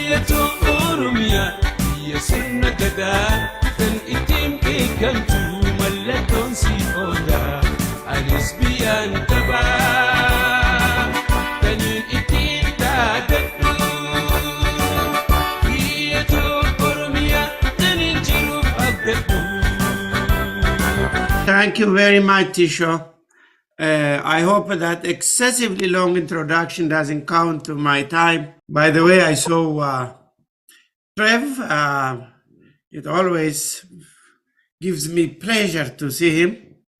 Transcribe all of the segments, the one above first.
Oromiyaa biyya sirna gadaa kan ittiin beekamtu mallattoon si oola anis biyyaan qabaa kan ittiin dhaadadhu biyya Oromiyaa kan jiruuf abdadhu. Thank you very much, Tisho. I hope that excessively long introduction doesn't count to my time. By the way, I saw Trev. It always gives me pleasure to see him.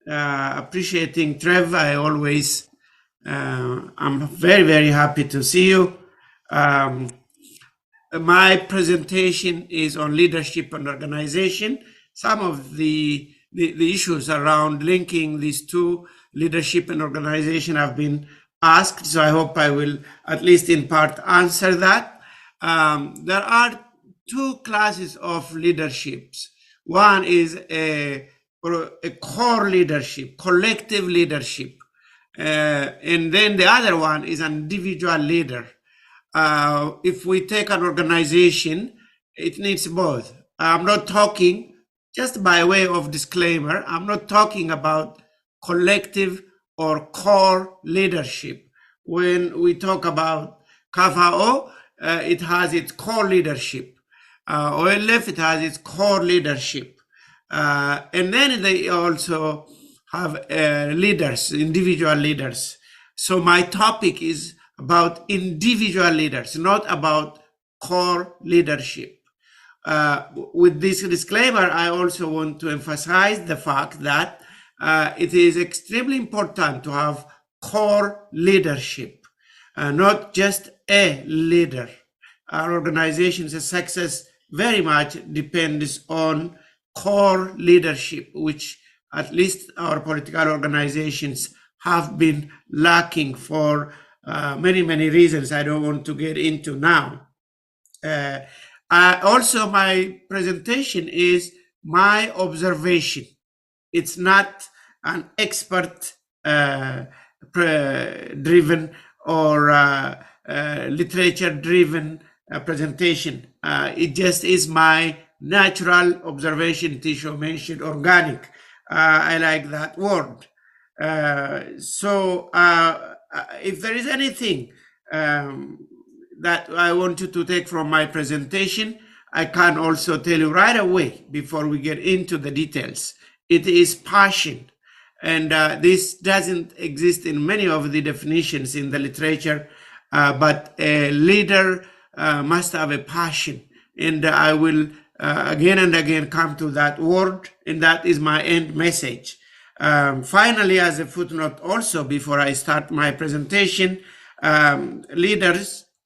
Appreciating Trev, I always, I'm very, very happy to see you. My presentation is on leadership and organization. Some of the issues around linking these two, leadership and organization, have been asked, so I hope I will at least in part answer that. There are two classes of leaderships. One is a core leadership, collective leadership, and then the other one is an individual leader. If we take an organization, it needs both. I'm not talking, just by way of disclaimer, I'm not talking about collective or core leadership. When we talk about KFAO, it has its core leadership. OLF, it has its core leadership. And then they also have leaders, individual leaders. So my topic is about individual leaders, not about core leadership. With this disclaimer, I also want to emphasize the fact that it is extremely important to have core leadership, not just a leader. Our organization's success very much depends on core leadership, which at least our political organizations have been lacking for many, many reasons I don't want to get into now. Also, my presentation is my observation. It's not an expert driven or literature driven presentation. It just is my natural observation. Tisho mentioned organic. I like that word. So if there is anything that I want you to take from my presentation, I can also tell you right away before we get into the details. It is passion. And this doesn't exist in many of the definitions in the literature, but a leader must have a passion. And I will again and again come to that word, and that is my end message. Finally, as a footnote also, before I start my presentation, a leader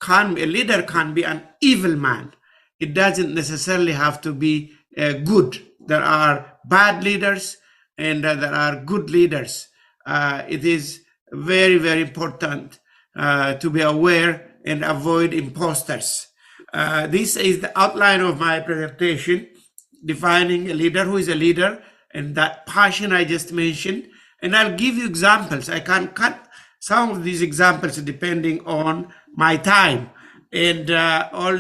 can be an evil man. It doesn't necessarily have to be good. There are bad leaders and there are good leaders. It is very, very important to be aware and avoid imposters. This is the outline of my presentation, defining a leader, who is a leader, and that passion I just mentioned. And I'll give you examples. I can cut some of these examples depending on my time. And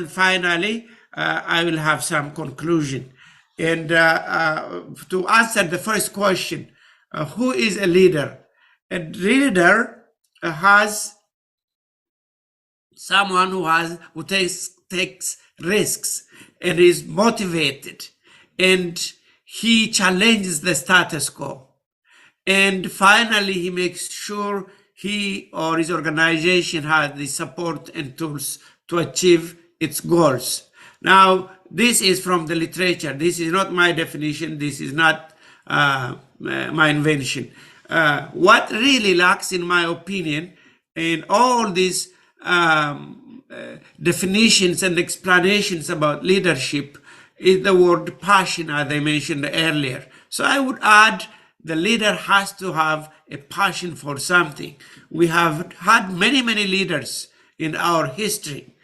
finally, I will have some conclusion. And to answer the first question, who is a leader? A leader has someone who takes risks and is motivated, and he challenges the status quo. And finally, he makes sure he or his organization has the support and tools to achieve its goals. Now, this is from the literature. This is not my definition. This is not my invention. What really lacks, in my opinion, in all these definitions and explanations about leadership is the word passion, as I mentioned earlier. So I would add the leader has to have a passion for something. We have had many, many leaders in our history,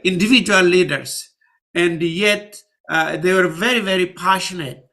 individual leaders, and yet they were very, very passionate.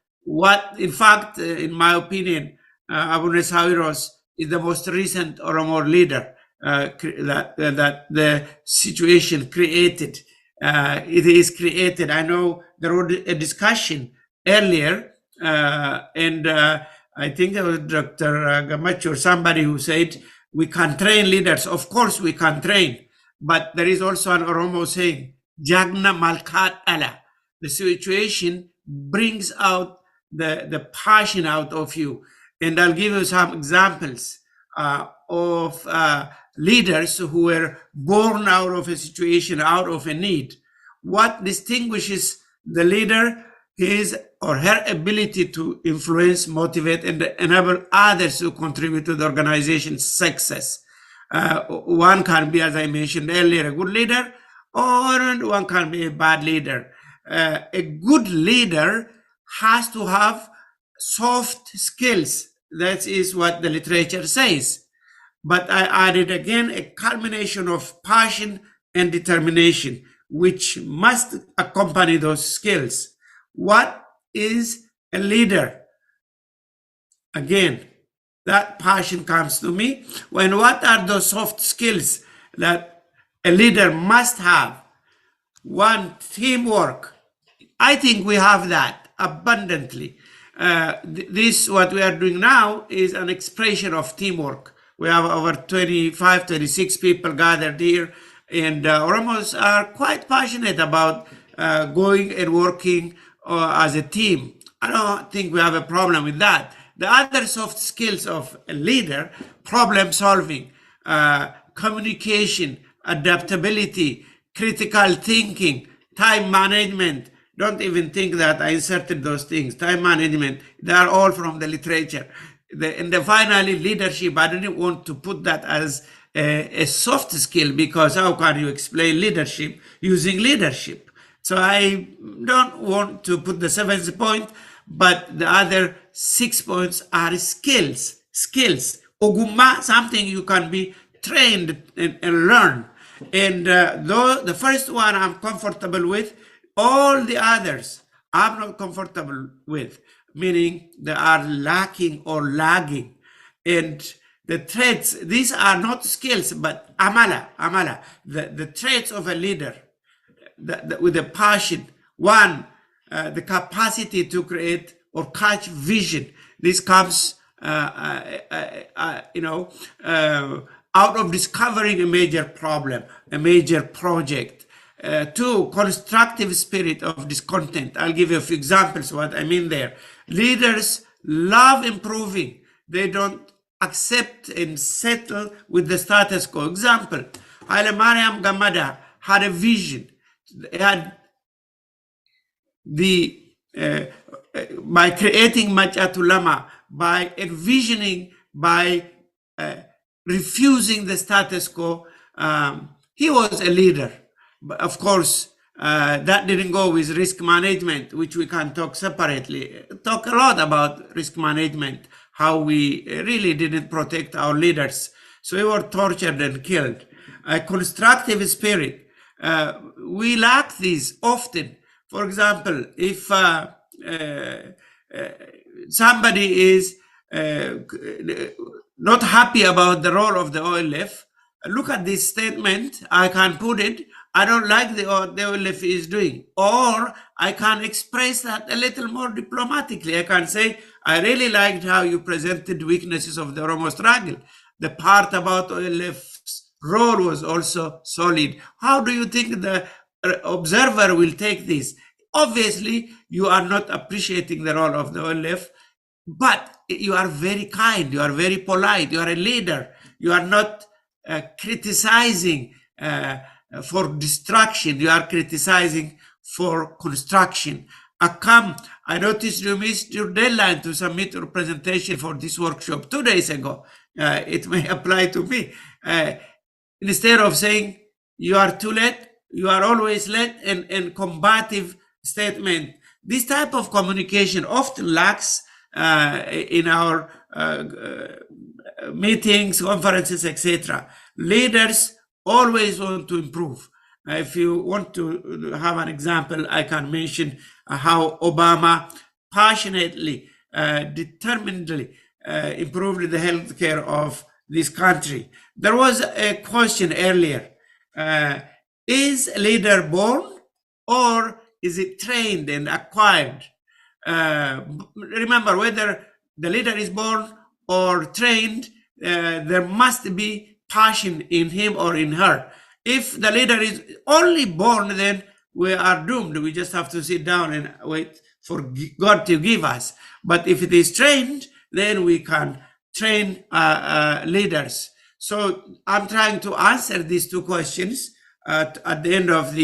In fact, in my opinion, Abu Nesairos is the most recent Oromo leader. that the situation created. It is created. I know there was a discussion earlier, and I think it was Dr. Gamacho or somebody who said we can train leaders. Of course, we can train, but there is also an Oromo saying, "Jagna malkat ala." The situation brings out the passion out of you, and I'll give you some examples of leaders who were born out of a situation, out of a need. What distinguishes the leader is or her ability to influence, motivate, and enable others to contribute to the organization's success. One can be, as I mentioned earlier, a good leader, or one can be a bad leader. A good leader has to have soft skills. That is what the literature says. But I added again a culmination of passion and determination, which must accompany those skills. What is a leader? Again, that passion comes to me. When what are those soft skills that a leader must have? One, teamwork. I think we have that abundantly. This, what we are doing now, is an expression of teamwork. We have over 25, 26 people gathered here, and Oromos are quite passionate about going and working as a team. I don't think we have a problem with that. The other soft skills of a leader: problem solving, communication, adaptability, critical thinking, time management. Don't even think that I inserted those things. Time management, they are all from the literature. And finally, leadership. I didn't want to put that as a soft skill, because how can you explain leadership using leadership? So I don't want to put the 7th point, but the other 6 points are skills. Skills. Ogumma, something you can be trained and learn. And though the first one I'm comfortable with, all the others I'm not comfortable with, meaning they are lacking or lagging. And the traits, these are not skills, but amala, the traits of a leader with a passion. One, the capacity to create or catch vision. This comes, out of discovering a major problem, a major project. Two, constructive spirit of discontent. I'll give you a few examples what I mean there. Leaders love improving. They don't accept and settle with the status quo. Example, Haile Mariam Gamada had a vision. They had by creating Machatulama, by envisioning, by refusing the status quo, he was a leader. But of course, that didn't go with risk management, which we can talk separately. Talk a lot about risk management, how we really didn't protect our leaders. So we were tortured and killed. A constructive spirit. We lack these often. For example, if somebody is not happy about the role of the OLF, look at this statement. I can put it, I don't like the OLF is doing. Or I can express that a little more diplomatically. I can say, I really liked how you presented weaknesses of the Oromo struggle. The part about OLF's role was also solid. How do you think the observer will take this? Obviously, you are not appreciating the role of the OLF, but you are very kind, you are very polite, you are a leader. You are not criticizing for destruction, you are criticizing for construction. I noticed you missed your deadline to submit your presentation for this workshop 2 days ago. It may apply to me. Instead of saying you are too late, you are always late, and combative statement. This type of communication often lacks in our meetings, conferences, etc. Leaders always want to improve. If you want to have an example, I can mention how Obama passionately, determinedly improved the healthcare of this country. There was a question earlier. Is a leader born or is it trained and acquired? Remember, whether the leader is born or trained, there must be passion in him or in her. If the leader is only born, then we are doomed. We just have to sit down and wait for God to give us. But if it is trained, then we can train leaders. So I'm trying to answer these two questions at the end of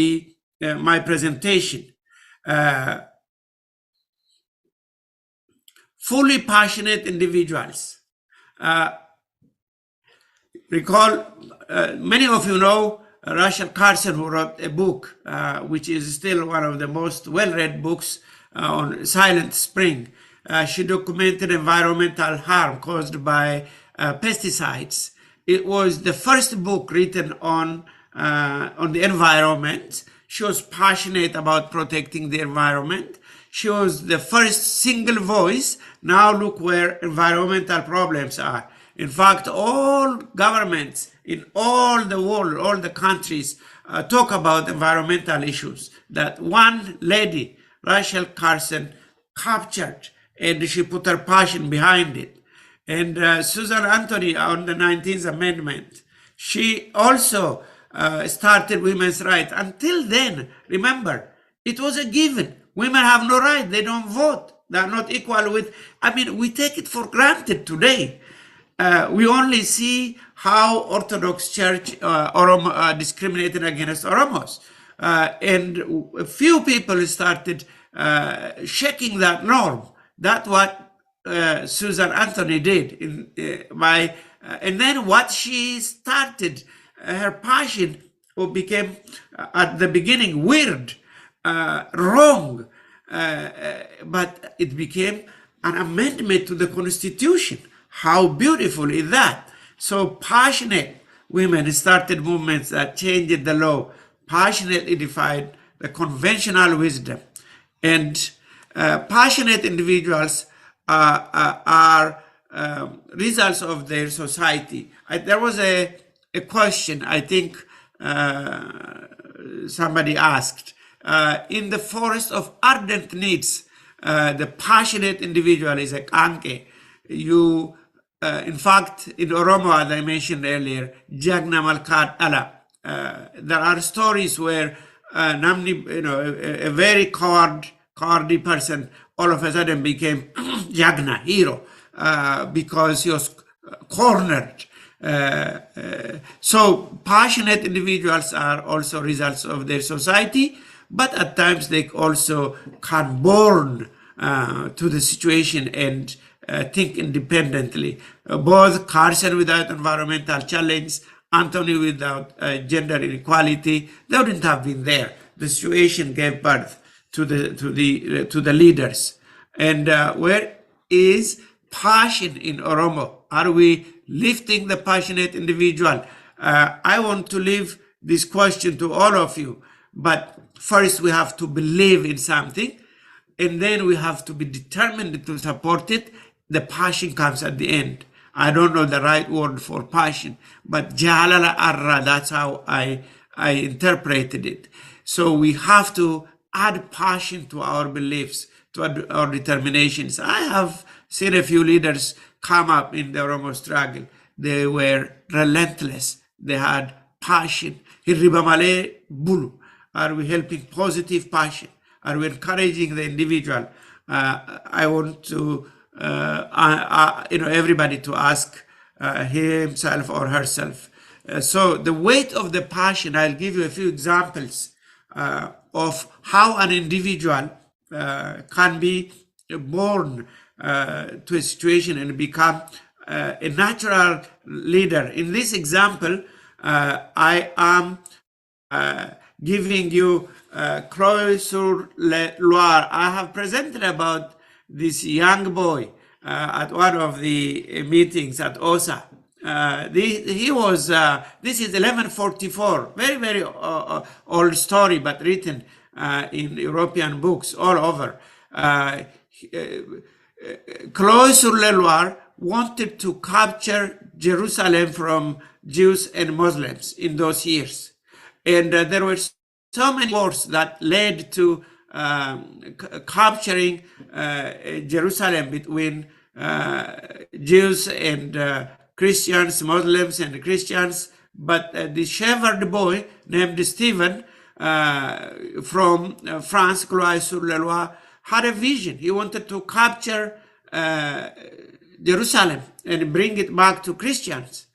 my presentation. Fully passionate individuals. Recall, many of you know Rachel Carson, who wrote a book, which is still one of the most well-read books on Silent Spring. She documented environmental harm caused by pesticides. It was the first book written on the environment. She was passionate about protecting the environment. She was the first single voice. Now look where environmental problems are. In fact, all governments in all the world, all the countries talk about environmental issues that one lady, Rachel Carson, captured, and she put her passion behind it. And Susan Anthony on the 19th Amendment, she also started women's rights. Until then, remember, it was a given. Women have no right. They don't vote. They're not equal with, we take it for granted today. We only see how Orthodox Church discriminated against Oromos. And a few people started shaking that norm. That's what Susan Anthony did. And then what she started, her passion became at the beginning weird, wrong, but it became an amendment to the Constitution. How beautiful is that? So passionate women started movements that changed the law, passionately defied the conventional wisdom. And passionate individuals are results of their society. There was a question, I think somebody asked, in the forest of ardent needs, the passionate individual is a kanke. In fact, in Oromiyaa, as I mentioned earlier, Jagna Malkat Ala. There are stories where a very cowardly person all of a sudden became Jagna, hero, because he was cornered. So passionate individuals are also results of their society, but at times they also can born to the situation and think independently. Both Carson without environmental challenge, Anthony without gender inequality, they wouldn't have been there. The situation gave birth to the leaders. And where is passion in Oromo? Are we lifting the passionate individual? I want to leave this question to all of you, but first we have to believe in something, and then we have to be determined to support it. The passion comes at the end. I don't know the right word for passion, but jalala arra, that's how I interpreted it. So we have to add passion to our beliefs, to our determinations. I have seen a few leaders come up in the Oromo struggle. They were relentless. They had passion. Hirriba malee bulu. Are we helping positive passion? Are we encouraging the individual? I want to everybody to ask himself or herself. So the weight of the passion, I'll give you a few examples of how an individual can be born to a situation and become a natural leader. In this example, I am giving you Croix-sur-Loire. I have presented about this young boy at one of the meetings at OSA. He was, this is 1144, very, very old story, but written in European books all over. Croix-sur-Loire wanted to capture Jerusalem from Jews and Muslims in those years. And there were so many wars that led to capturing Jerusalem between Jews and Christians, Muslims and Christians. But the shepherd boy named Stephen from France, Cloise-sur-le-Loire, had a vision. He wanted to capture Jerusalem and bring it back to Christians.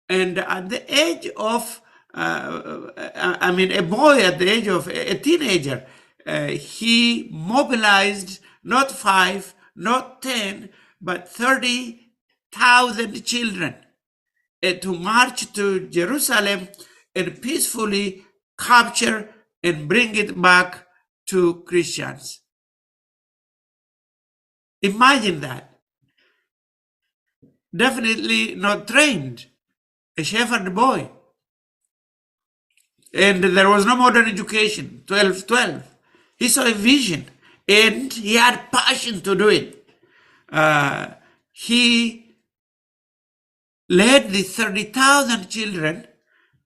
And at the age of, a boy at the age of a teenager, he mobilized not 5, not 10, but 30,000 children to march to Jerusalem and peacefully capture and bring it back to Christians. Imagine that. Definitely not trained, a shepherd boy. And there was no modern education, 12. He saw a vision and he had passion to do it. He led the 30,000 children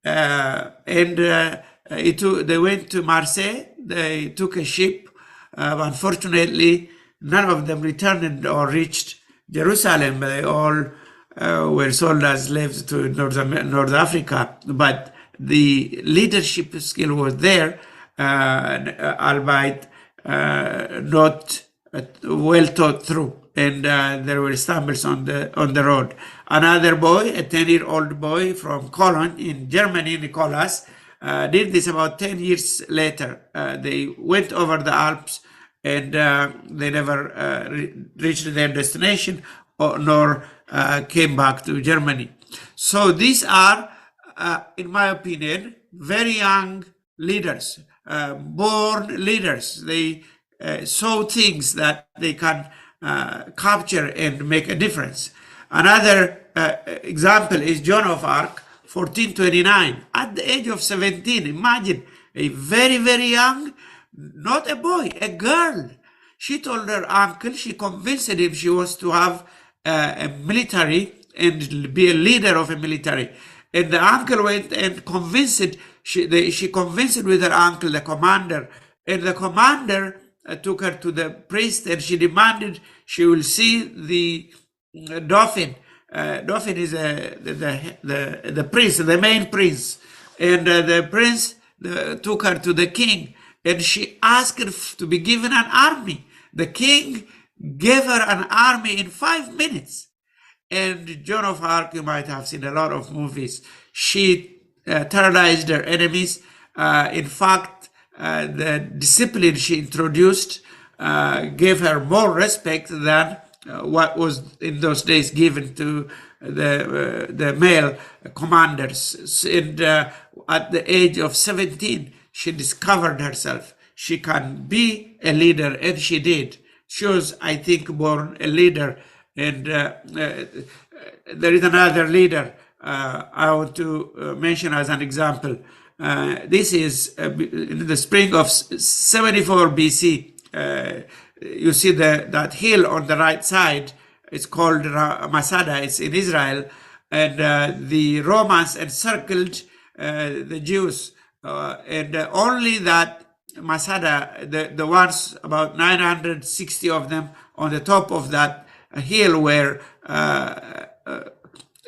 and they went to Marseille. They took a ship. Unfortunately, none of them returned or reached Jerusalem. They all were sold as slaves to North Africa. But the leadership skill was there, albeit not well thought through. And there were stumbles on the road. Another boy, a 10-year-old boy from Cologne in Germany, Nicholas, did this about 10 years later. They went over the Alps and they never reached their destination nor came back to Germany. So these are, in my opinion, very young leaders, born leaders. They saw things that they can capture and make a difference. Another example is Joan of Arc, 1429. At the age of 17, imagine, a very, very young, not a boy, a girl. She told her uncle, she convinced him she was to have a military and be a leader of a military. And the uncle went and convinced, she convinced with her uncle, the commander. And the commander took her to the priest and she demanded she will see the dauphin. Dauphin is the prince, the main prince. And the prince took her to the king and she asked her to be given an army. The king gave her an army in 5 minutes. And Joan of Arc, you might have seen a lot of movies. She terrorized her enemies. In fact, the discipline she introduced gave her more respect than what was in those days given to the male commanders. And at the age of 17, she discovered herself. She can be a leader, and she did. She was, I think, born a leader. And there is another leader I want to mention as an example. This is in the spring of 74 BC. You see that hill on the right side. It's called Masada. It's in Israel. And the Romans encircled the Jews. And only that Masada, the ones, about 960 of them on the top of that hill were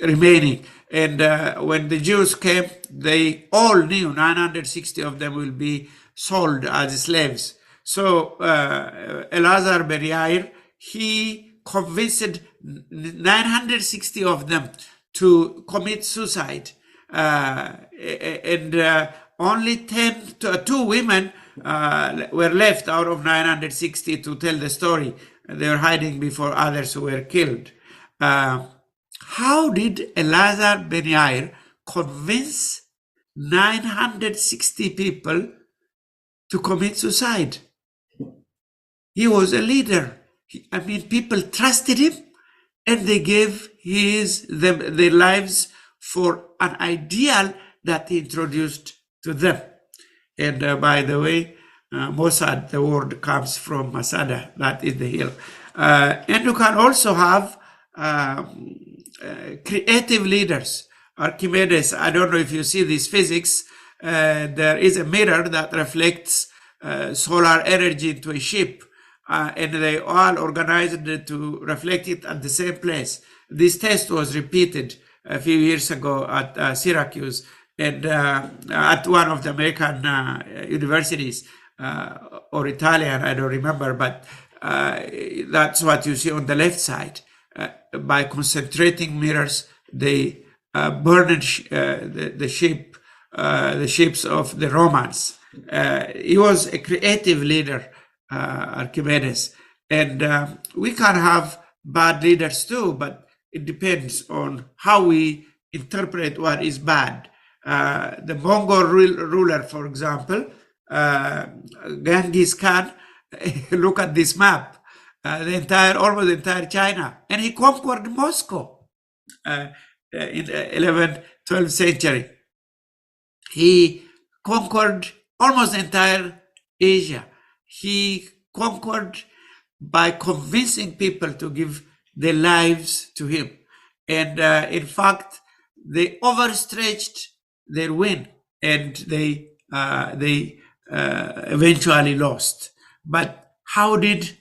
remaining. And when the Jews came, they all knew 960 of them will be sold as slaves. So Elazar ben Yair, he convinced 960 of them to commit suicide. And only 2 women were left out of 960 to tell the story. They were hiding before others who were killed. How did Elazar ben Yair convince 960 people to commit suicide? He was a leader. People trusted him and they gave their lives for an ideal that he introduced to them. And by the way, Mossad, the word comes from Masada, that is the hill. And you can also have creative leaders. Archimedes, I don't know if you see this physics, there is a mirror that reflects solar energy into a ship, and they all organized to reflect it at the same place. This test was repeated a few years ago at Syracuse and at one of the American universities, or Italian, I don't remember, but that's what you see on the left side. By concentrating mirrors, they burned the ships of the Romans. He was a creative leader, Archimedes, and we can have bad leaders too, but it depends on how we interpret what is bad. The Mongol ruler, for example, Genghis Khan, look at this map, almost the entire China, and he conquered Moscow in the 11th, 12th century. He conquered almost the entire Asia. He conquered by convincing people to give their lives to him. And in fact, they overstretched their win and they eventually lost. But how did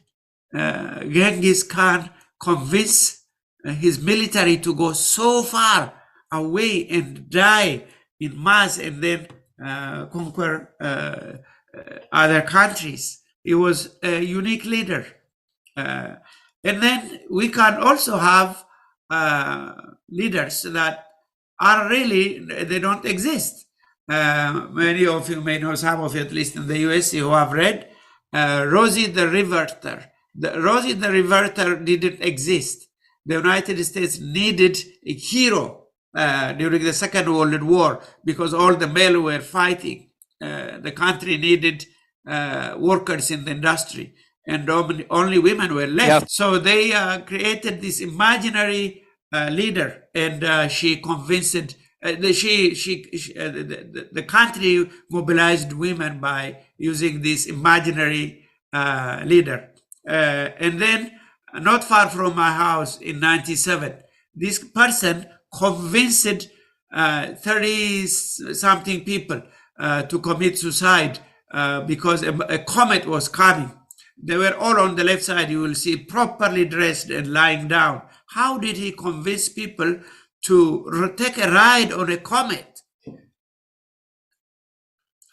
Genghis Khan convince his military to go so far away and die in mass and then conquer other countries? He was a unique leader. And then we can also have leaders that are really, they don't exist. Many of you may know, some of you at least in the US, who have read Rosie the Riveter. Rosie the Riveter didn't exist. The United States needed a hero during the Second World War because all the men were fighting. The country needed workers in the industry, and only women were left. Yeah. So they created this imaginary leader, and she convinced the country mobilized women by using this imaginary leader. And then, not far from my house in '97, this person convinced 30-something people to commit suicide because a comet was coming. They were all on the left side, you will see, properly dressed and lying down. How did he convince people to take a ride on a comet?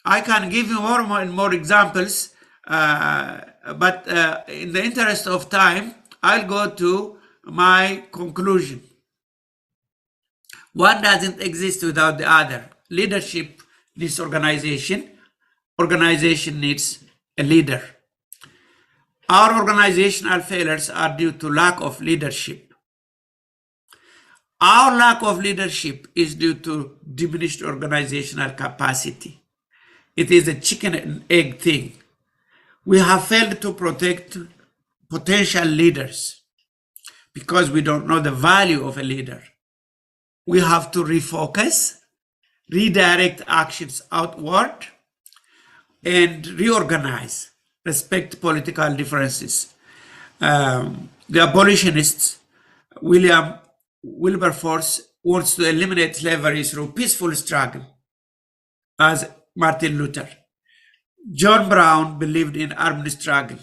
I can give you more and more examples, but in the interest of time, I'll go to my conclusion. One doesn't exist without the other. Leadership needs organization. Organization needs a leader. Our organizational failures are due to lack of leadership. Our lack of leadership is due to diminished organizational capacity. It is a chicken and egg thing. We have failed to protect potential leaders because we don't know the value of a leader. We have to refocus, redirect actions outward, and reorganize, respect political differences. The abolitionists, William Wilberforce, wants to eliminate slavery through peaceful struggle, as Martin Luther. John Brown believed in armed struggle.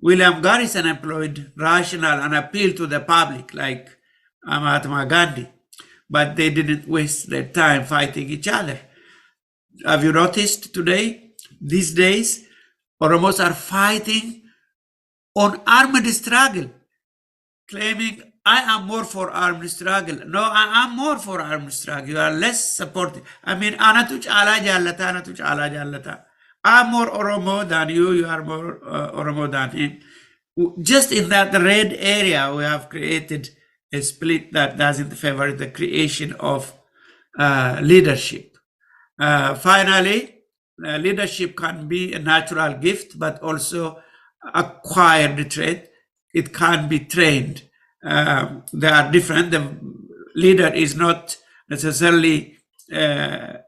William Garrison employed rational and appeal to the public, like Mahatma Gandhi, but they didn't waste their time fighting each other. Have you noticed today, these days, Oromos are fighting on armed struggle, claiming, I am more for armed struggle. No, I am more for armed struggle. You are less supportive. I mean, anatu chala jallata, anatu chala jallata. I'm more Oromo than you, you are more Oromo than him. Just in that red area, we have created a split that doesn't favor the creation of leadership. Finally, leadership can be a natural gift, but also acquired trait. It can be trained. They are different. The leader is not necessarily a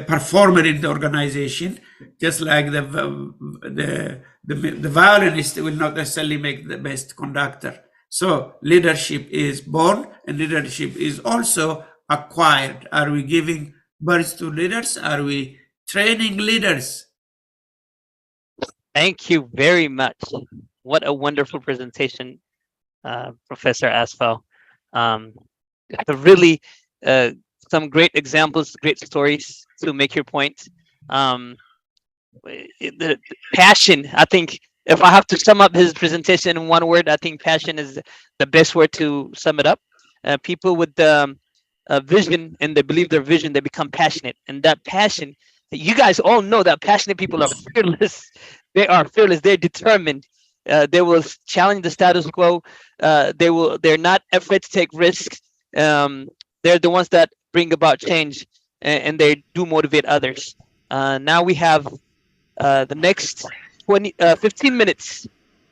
performer in the organization, just like the violinist will not necessarily make the best conductor. So leadership is born and leadership is also acquired. Are we giving birth to leaders? Are we training leaders? Thank you very much. What a wonderful presentation, Professor Asfal. Really, some great examples, great stories to make your point. The passion, I think, if I have to sum up his presentation in one word, I think passion is the best word to sum it up. People with a vision, and they believe their vision, they become passionate, and that passion, you guys all know that passionate people are fearless. They are fearless. They're determined. They will challenge the status quo. They're not afraid to take risks. They're the ones that bring about change, and they do motivate others. Now we have the next 15 minutes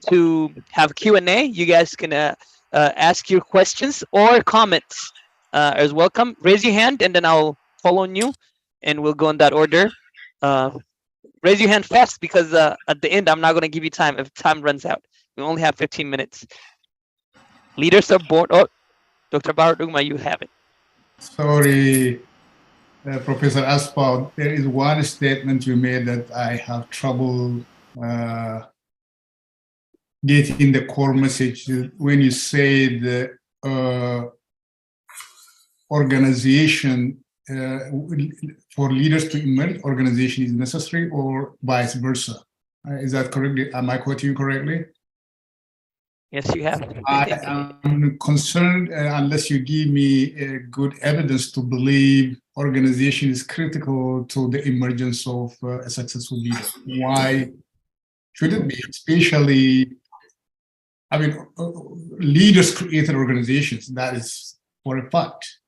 to have Q&A. You guys can ask your questions or comments as welcome. Raise your hand and then I'll call on you and we'll go in that order. Raise your hand fast because at the end, I'm not going to give you time if time runs out. We only have 15 minutes. Leaders are born. Oh, Dr. BIRMADUU, you have it. Sorry, Professor Asfal, there is one statement you made that I have trouble getting the core message. When you say the organization, for leaders to emerge, organization is necessary, or vice versa. Is that correct? Am I quoting you correctly? Yes, you have. I am concerned unless you give me good evidence to believe organization is critical to the emergence of a successful leader. Why should it be? Especially, I mean, leaders created organizations, that is for a fact.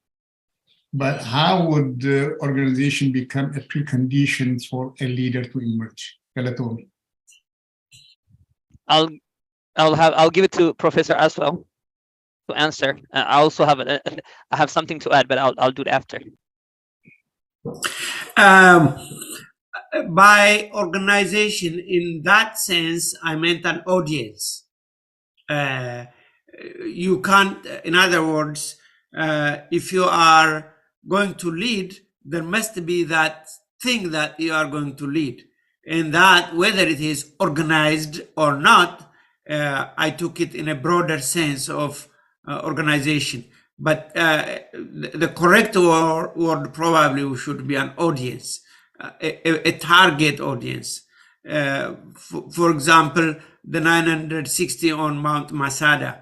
But how would the organization become a precondition for a leader to emerge? Galatomi. I'll give it to Professor Asfal to answer. I also have I have something to add, but I'll do it after. By organization, in that sense, I meant an audience. You can't, in other words, if you are going to lead, there must be that thing that you are going to lead. And that, whether it is organized or not, I took it in a broader sense of organization. But the correct word probably should be an audience, a target audience. For example, the 960 on Mount Masada,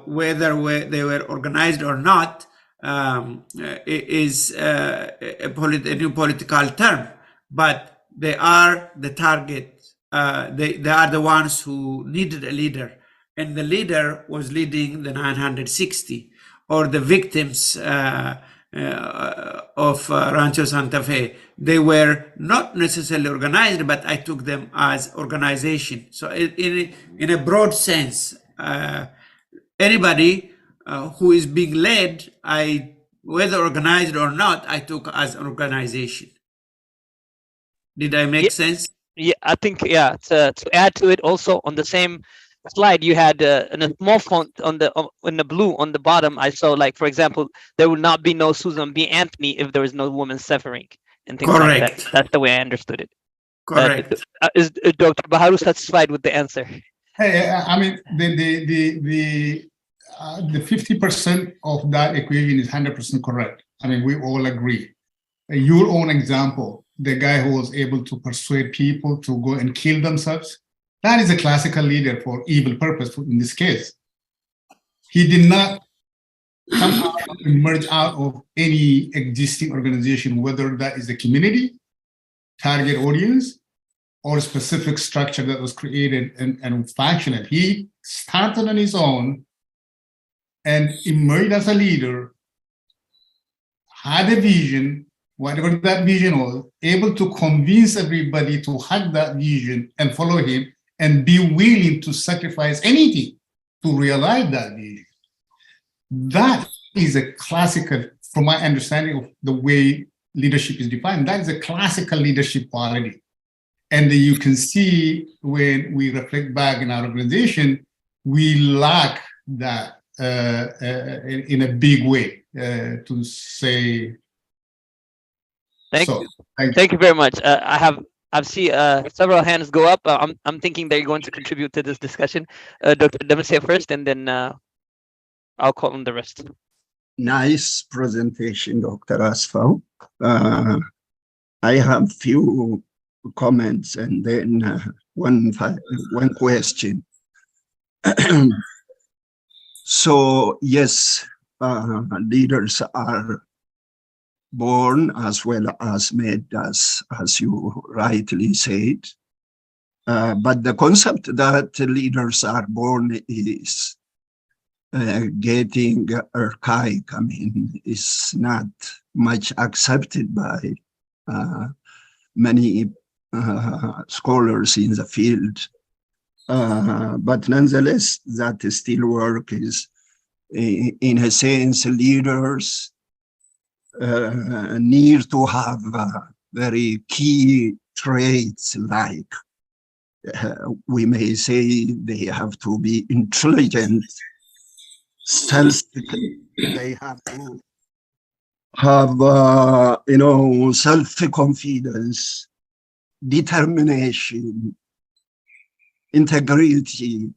whether they were organized or not, is a new political term, but they are the target. They are the ones who needed a leader, and the leader was leading the 960, or the victims of Rancho Santa Fe. They were not necessarily organized, but I took them as organization. So in a broad sense, anybody who is being led, whether organized or not, I took as an organization. Did I make sense? Yeah, I think, yeah, to add to it also, on the same slide you had in a small font on in the blue on the bottom, I saw, like, for example, there would not be no Susan B. Anthony if there was no woman suffering and things like that. That's the way I understood it. Correct. Is Dr. BIRMADUU satisfied with the answer? Hey, I mean, the 50% of that equation is 100% correct. I mean, we all agree. Your own example, the guy who was able to persuade people to go and kill themselves, that is a classical leader for evil purpose in this case. He did not somehow emerge out of any existing organization, whether that is a community, target audience, or a specific structure that was created and functional. He started on his own and emerged as a leader, had a vision, whatever that vision was, able to convince everybody to have that vision and follow him and be willing to sacrifice anything to realize that vision. That is a classical, from my understanding of the way leadership is defined, that is a classical leadership quality. And you can see when we reflect back in our organization, we lack that in a big way to say. Thank so. you. Thank you very much. I've seen several hands go up. I'm thinking they're going to contribute to this discussion. Dr. Dempsey first, and then I'll call on the rest. Nice presentation, Dr. Asfaw. I have few comments and then one question. So yes, leaders are born as well as made, as you rightly said. But the concept that leaders are born is getting archaic. I mean, it's not much accepted by many scholars in the field. But nonetheless, that still work is, in a sense, leaders need to have very key traits, like we may say they have to be intelligent, they have to have self-confidence, determination, integrity,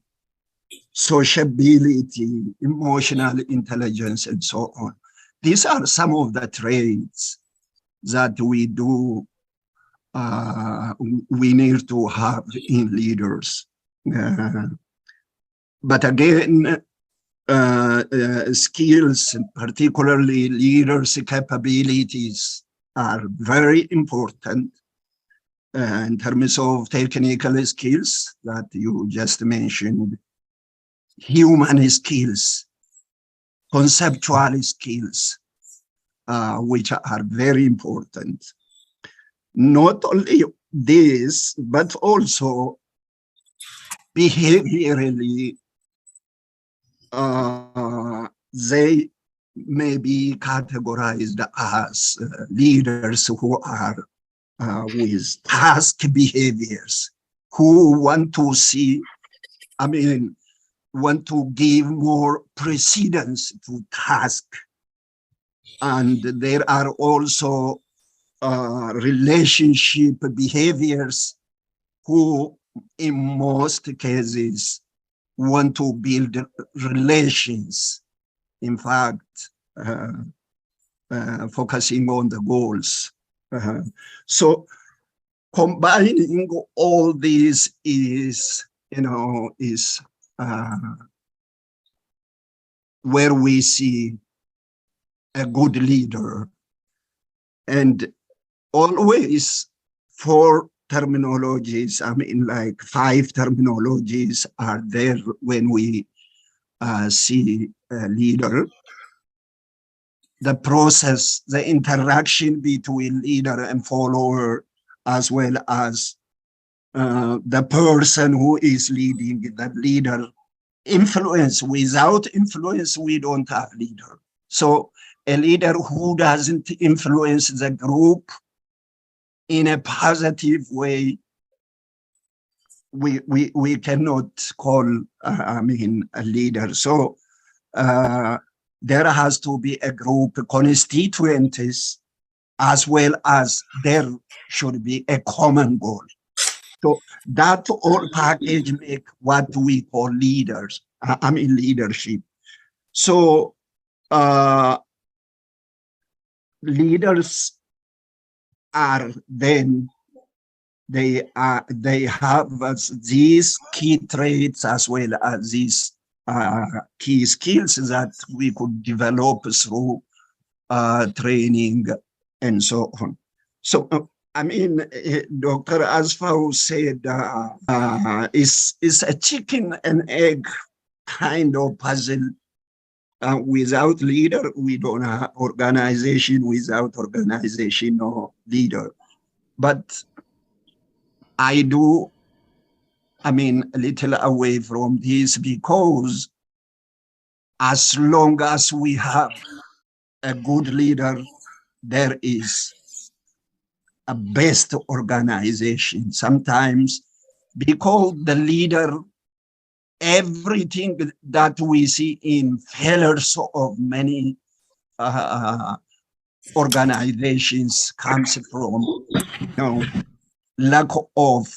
sociability, emotional intelligence, and so on. These are some of the traits that we need to have in leaders. But again, skills, particularly leaders' capabilities, are very important in terms of technical skills that you just mentioned, human skills, conceptual skills, which are very important. Not only this, but also behaviorally, they may be categorized as leaders who are with task behaviors, who want to see, want to give more precedence to task. And there are also relationship behaviors who, in most cases, want to build relations. In fact, focusing on the goals. So combining all these is where we see a good leader. And always 4 terminologies, like 5 terminologies are there when we see a leader. The process, the interaction between leader and follower, as well as the person who is leading, the leader. Influence. Without influence, we don't have leader. So a leader who doesn't influence the group in a positive way, we cannot call a leader. So there has to be a group, constituents, as well as there should be a common goal. So that all package make what we call leaders, leadership. So leaders are then, they have these key traits as well as these key skills that we could develop through training and so on. So Dr. Asfaw said it's a chicken and egg kind of puzzle. Without leader, we don't have organization. Without organization, no leader. But I do, a little away from this, because as long as we have a good leader, there is a best organization. Sometimes because the leader everything that we see in failures of many organizations comes from, lack of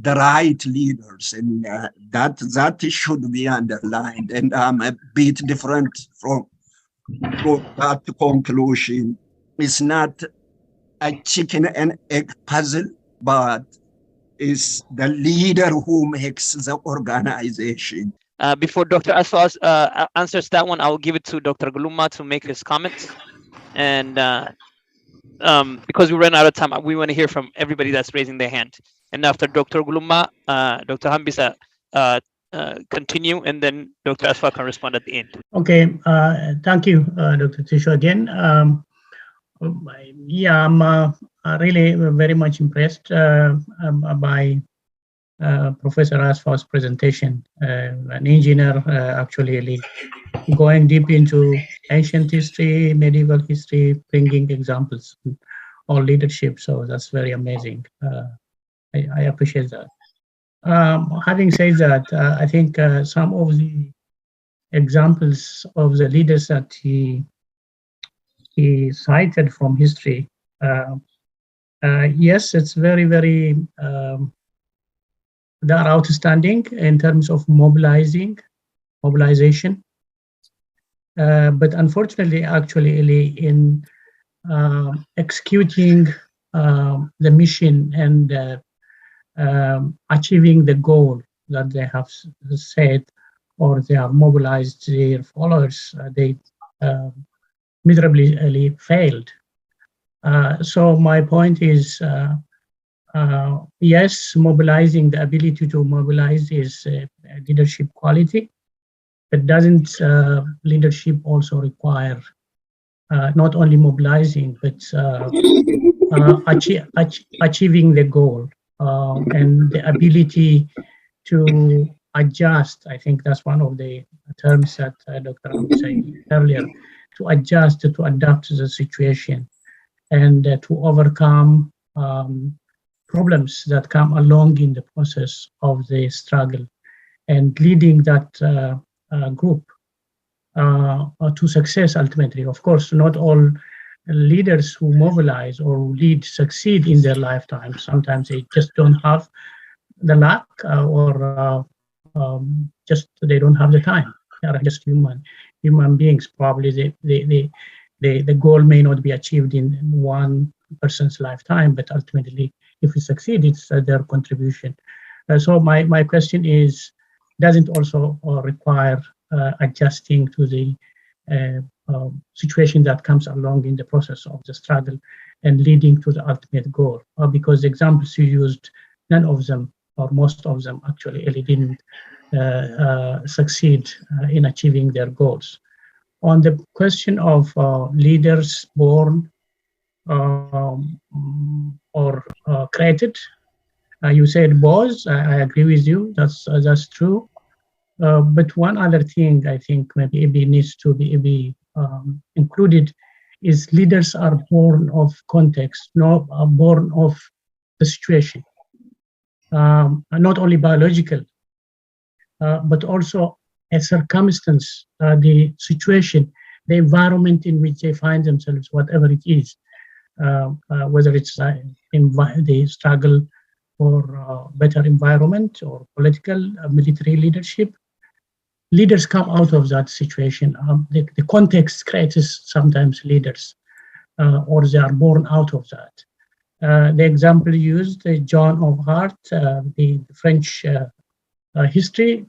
the right leaders, and that should be underlined. And I'm a bit different from that conclusion. It's not a chicken and egg puzzle, but it's the leader who makes the organization. Before Dr. Asfas answers that one, I will give it to Dr. Guluma to make his comments. And because we ran out of time, we want to hear from everybody that's raising their hand. And after Dr. Guluma, Dr. Hambisa continue, and then Dr. Asfar can respond at the end. Okay, thank you, Dr. Tisho again. Yeah, I'm really very much impressed by Professor Asfar's presentation. An engineer actually going deep into ancient history, medieval history, bringing examples on leadership. So that's very amazing. I appreciate that. Having said that, I think some of the examples of the leaders that he cited from history, yes, it's very, very, they are outstanding in terms of mobilization. But unfortunately, actually, in executing the mission and achieving the goal that they have set, or they have mobilized their followers, they miserably failed. So my point is, yes, mobilizing, the ability to mobilize is a leadership quality, but doesn't leadership also require not only mobilizing, but achieving the goal and the ability to adjust? I think that's one of the terms that Dr. Abu said earlier, to adjust, to adapt to the situation, and to overcome problems that come along in the process of the struggle, and leading that group to success ultimately. Of course, not all leaders who mobilize or lead succeed in their lifetime. Sometimes they just don't have the luck, or just they don't have the time. They are just human beings. Probably the goal may not be achieved in one person's lifetime, but ultimately, if we succeed, it's their contribution. So my question is, doesn't also require adjusting to the situation that comes along in the process of the struggle and leading to the ultimate goal? Because the examples you used, none of them, or most of them actually didn't succeed in achieving their goals. On the question of leaders born or created, you said both. I agree with you. That's true. But one other thing I think maybe needs to be included is leaders are born of context, not born of the situation. Not only biological, but also a circumstance, the situation, the environment in which they find themselves, whatever it is, whether it's the struggle for better environment or political, military leadership. Leaders come out of that situation. The context creates sometimes leaders, or they are born out of that. The example used, Joan of Arc, the French history,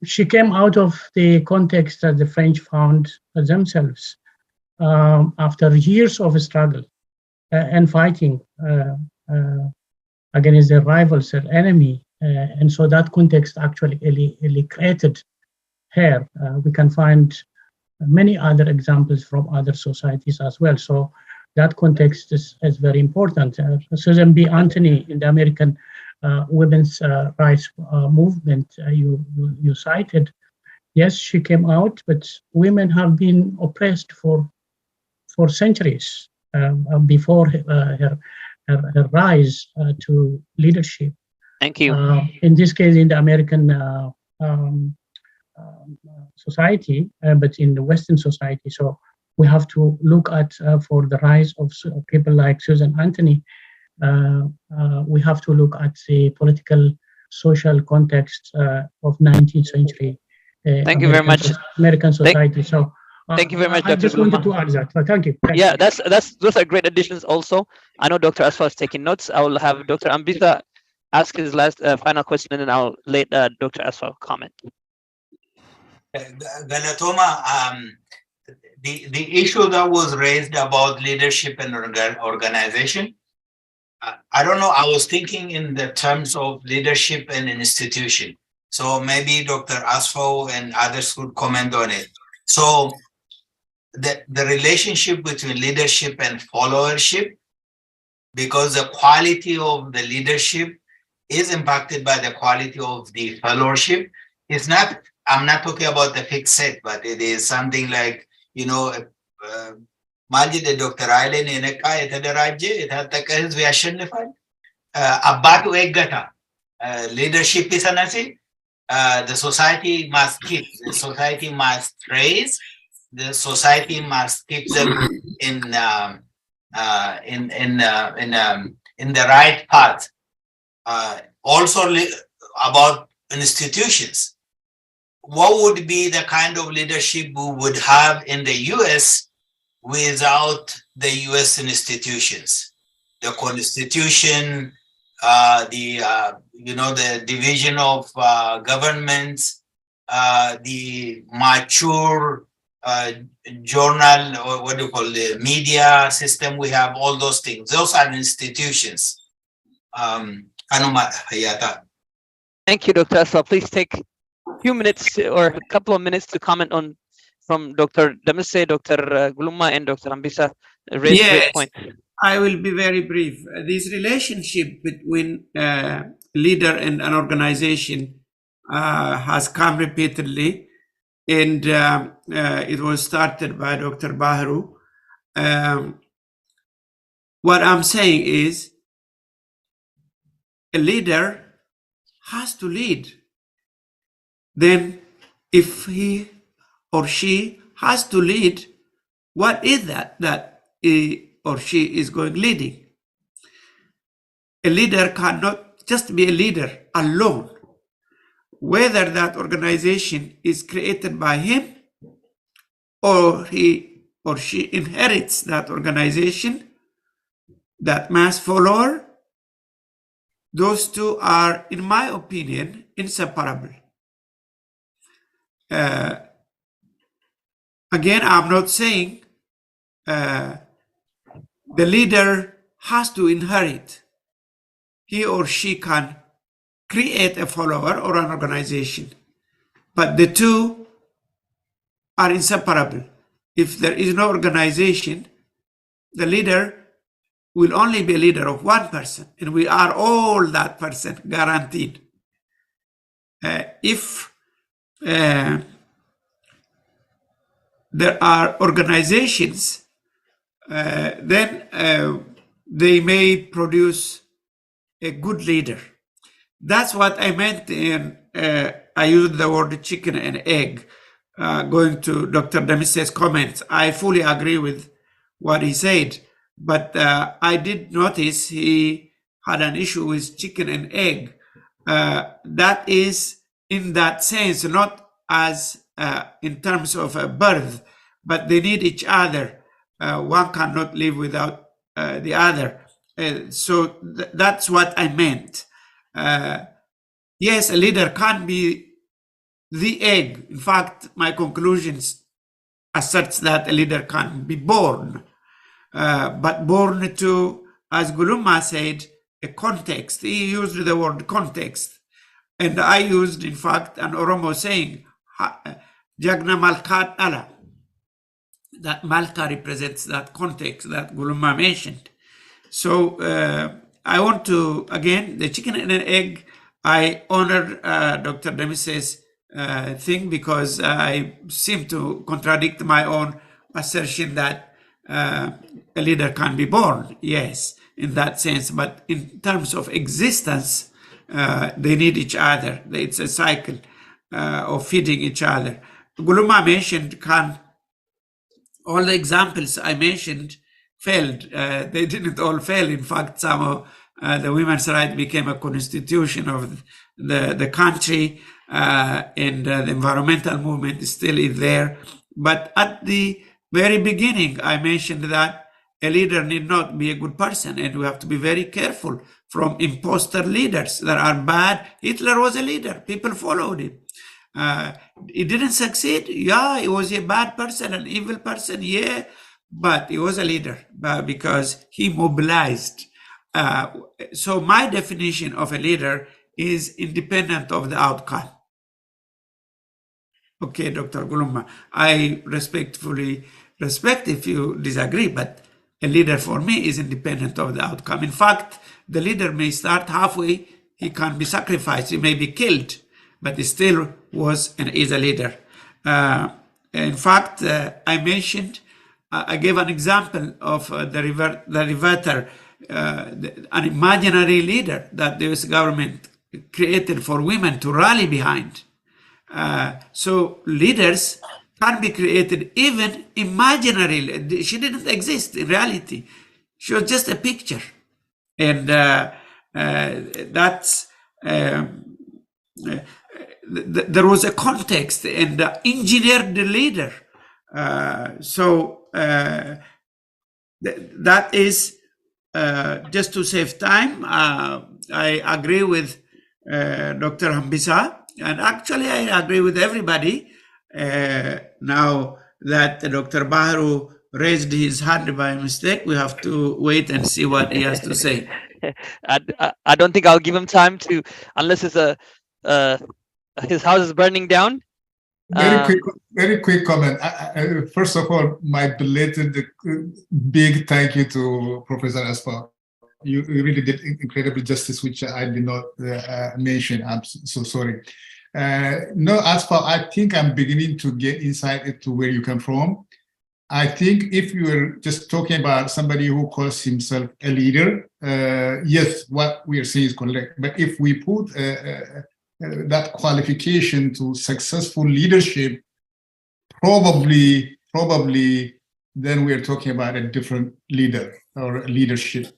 she came out of the context that the French found themselves after years of struggle and fighting against their rivals, their enemy. And so that context actually created her. We can find many other examples from other societies as well. So that context is very important. Susan B. Anthony in the American women's rights movement you cited. Yes, she came out, but women have been oppressed for centuries before her rise to leadership. Thank you. In this case, in the American society, but in the Western society. So we have to look at for the rise of people like Susan Anthony. We have to look at the political, social context of 19th century. Thank you very much. American society. So thank you very much, I Dr. just wanted Gulma. to add that. But thank you. Thank Yeah, you. those are great additions. Also, I know Dr. Asfa is taking notes. I will have Dr. Ambisa ask his last final question, and then I'll let Dr. Asfa comment. Galatoma, the issue that was raised about leadership and organization, I don't know, I was thinking in the terms of leadership and institution. So maybe Dr. Asfo and others could comment on it. So the relationship between leadership and followership, because the quality of the leadership is impacted by the quality of the followership. It's not, I'm not talking about the fixed set, but it is something like, you know, Majid Dr. Ailen Eneka, Etadaraje, Etataka Hizbi Ashanifan, Abatu Egata, leadership is anasi. The society must keep, the society must raise, the society must keep them in the right path. Also about institutions. What would be the kind of leadership we would have in the US without the US institutions? The Constitution, the division of governments, the mature journal, or what do you call the media system we have, all those things. Those are institutions. Thank you, Dr. Asfa. Please take a few minutes or a couple of minutes to comment on from Dr. Damise, Dr. Gulma, and Dr. Ambisa. Raised great points. I will be very brief. This relationship between leader and an organization has come repeatedly, and it was started by Dr. Bahru. What I'm saying is a leader has to lead. Then if he or she has to lead, what is that he or she is going leading? A leader cannot just be a leader alone. Whether that organization is created by him or he or she inherits that organization, that mass follower, those two are, in my opinion, inseparable. Again, I'm not saying the leader has to inherit. He or she can create a follower or an organization, but the two are inseparable. If there is no organization, the leader will only be a leader of one person, and we are all that person, guaranteed. If there are organizations, then they may produce a good leader. That's what I meant in, I used the word chicken and egg, going to Dr. Damise's comments. I fully agree with what he said, but I did notice he had an issue with chicken and egg. That is in that sense, not as in terms of a birth, but they need each other. One cannot live without the other. So that's what I meant. Yes, a leader can be the egg. In fact, my conclusions asserts that a leader can be born, but born to, as Gulma said, a context. He used the word context, and I used, in fact, an Oromo saying, Jagna Malkat Allah. That Malka represents that context that Gulma mentioned. So I want to, again, the chicken and an egg, I honor Dr. Damise's thing, because I seem to contradict my own assertion that a leader can be born. Yes, in that sense, but in terms of existence, they need each other. It's a cycle of feeding each other. Guluma mentioned all the examples I mentioned failed. They didn't all fail. In fact, some of the women's rights became a constitution of the country, and the environmental movement still is there. But at the very beginning, I mentioned that a leader need not be a good person, and we have to be very careful from imposter leaders that are bad. Hitler was a leader. People followed him. He didn't succeed. Yeah, he was a bad person, an evil person. Yeah, but he was a leader because he mobilized. So my definition of a leader is independent of the outcome. Okay, Dr. Guluma, I respectfully respect if you disagree, but a leader for me is independent of the outcome. In fact, the leader may start halfway, he can be sacrificed, he may be killed, but he still was and is a leader. In fact, I mentioned, I gave an example of the reverter, an imaginary leader that the US government created for women to rally behind. So leaders can be created even imaginarily. She didn't exist in reality. She was just a picture. And that's there was a context and engineered the leader. That is just to save time. I agree with Dr. Hambisa, and actually I agree with everybody. Now that Dr. Bahru raised his hand by mistake, we have to wait and see what he has to say. I don't think I'll give him time to, unless it's his house is burning down. Very quick comment. First of all, my belated big thank you to Professor Aspa. You really did incredible justice, which I did not mention. I'm so sorry. No, Aspa, I think I'm beginning to get insight into where you come from. I think if you were just talking about somebody who calls himself a leader, yes, what we are saying is correct. But if we put that qualification to successful leadership, probably then we are talking about a different leader or leadership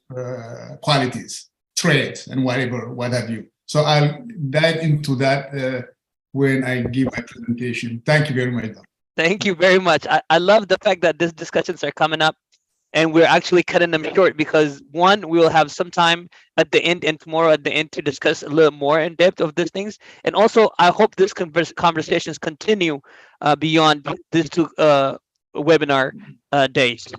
qualities, traits, and what have you. So I'll dive into that when I give my presentation. Thank you very much. Thank you very much. I love the fact that these discussions are coming up and we're actually cutting them short because one, we will have some time at the end and tomorrow at the end to discuss a little more in depth of these things. And also, I hope this conversations continue beyond these two webinar days.